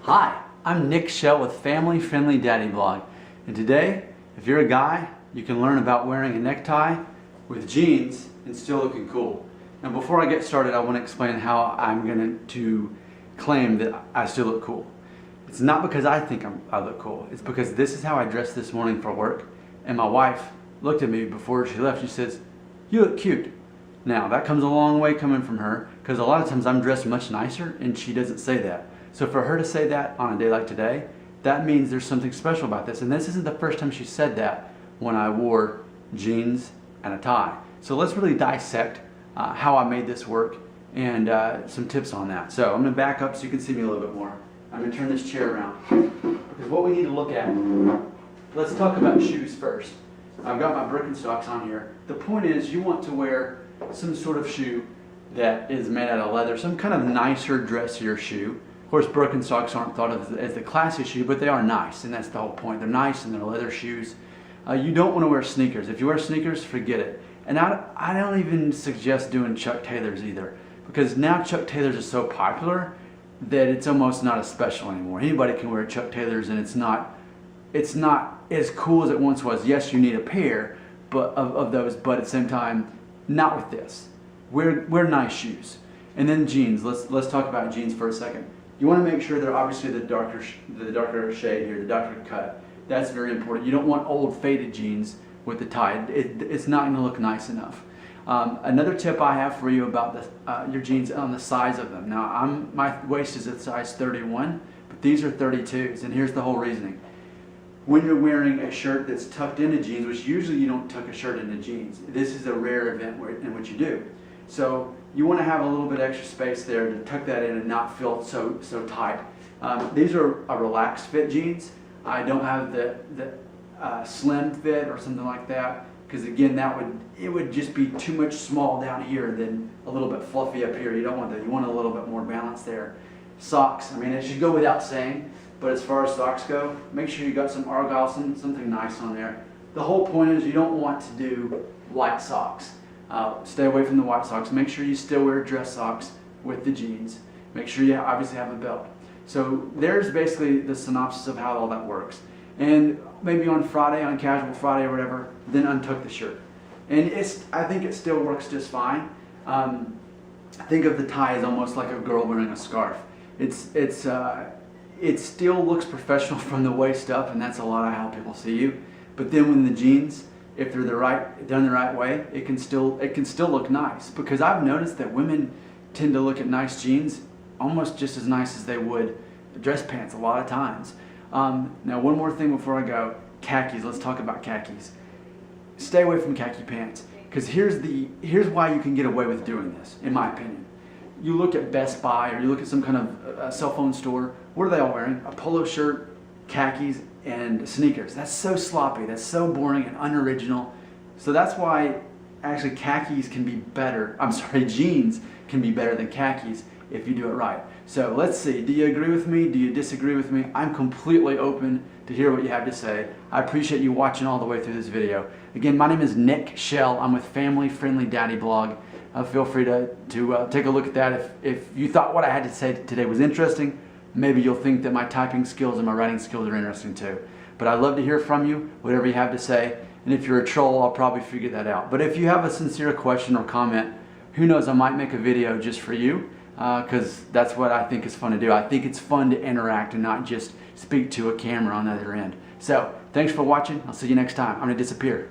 Hi, I'm Nick Shell with Family Friendly Daddy Blog, and today, if you're a guy, you can learn about wearing a necktie with jeans and still looking cool. Now before I get started, I want to explain how I'm going to claim that I still look cool. It's not because I think I look cool, it's because this is how I dressed this morning for work, and my wife looked at me before she left. She says, "You look cute." Now that comes a long way coming from her, because a lot of times I'm dressed much nicer and she doesn't say that. So for her to say that on a day like today, that means there's something special about this. And this isn't the first time she said that when I wore jeans and a tie. So let's really dissect how I made this work and some tips on that. So I'm going to back up so you can see me a little bit more. I'm going to turn this chair around, because what we need to look at, let's talk about shoes first. I've got my Birkenstocks on here. The point is, you want to wear some sort of shoe that is made out of leather, some kind of nicer, dressier shoe. Of course, Birkenstocks aren't thought of as the classy shoe, but they are nice, and that's the whole point. They're nice and they're leather shoes. You don't want to wear sneakers. If you wear sneakers, forget it. And I don't even suggest doing Chuck Taylors either, because now Chuck Taylors are so popular that it's almost not as special anymore. Anybody can wear Chuck Taylors, and it's not as cool as it once was. Yes, you need a pair of those, but at the same time, not with this. Wear nice shoes. And then jeans. Let's talk about jeans for a second. You want to make sure they're obviously the darker shade here, the darker cut. That's very important. You don't want old faded jeans with the tie. It's not going to look nice enough. Another tip I have for you about your jeans on the size of them. Now, my waist is a size 31, but these are 32s, and here's the whole reasoning. When you're wearing a shirt that's tucked into jeans, which usually you don't tuck a shirt into jeans, this is a rare event in which you do. So you want to have a little bit extra space there to tuck that in and not feel so tight. These are a relaxed fit jeans. I don't have the slim fit or something like that, because again, it would just be too much small down here than a little bit fluffy up here. You don't want that. You want a little bit more balance there. Socks, I mean, it should go without saying, but as far as socks go, make sure you got some Argyle, something nice on there. The whole point is, you don't want to do white socks. Stay away from the white socks. Make sure you still wear dress socks with the jeans. Make sure you obviously have a belt. So there's basically the synopsis of how all that works. And maybe on Friday, on casual Friday or whatever, then untuck the shirt. And I think it still works just fine. Think of the tie as almost like a girl wearing a scarf. It still looks professional from the waist up, and that's a lot of how people see you. But then when the jeans, if they're done the right way, it can still look nice. Because I've noticed that women tend to look at nice jeans almost just as nice as they would dress pants a lot of times. Now, one more thing before I go: khakis. Let's talk about khakis. Stay away from khaki pants, because here's why you can get away with doing this, in my opinion. You look at Best Buy, or you look at some kind of cell phone store. What are they all wearing? A polo shirt, khakis, and sneakers. That's so sloppy. That's so boring and unoriginal. So that's why actually khakis can be better. I'm sorry, jeans can be better than khakis if you do it right. So let's see. Do you agree with me? Do you disagree with me? I'm completely open to hear what you have to say. I appreciate you watching all the way through this video. Again, my name is Nick Shell. I'm with Family Friendly Daddy Blog. Feel free to take a look at that. If you thought what I had to say today was interesting, maybe you'll think that my typing skills and my writing skills are interesting too. But I'd love to hear from you, whatever you have to say. And if you're a troll, I'll probably figure that out. But if you have a sincere question or comment, who knows, I might make a video just for you, because that's what I think is fun to do. I think it's fun to interact and not just speak to a camera on the other end. So thanks for watching. I'll see you next time. I'm going to disappear.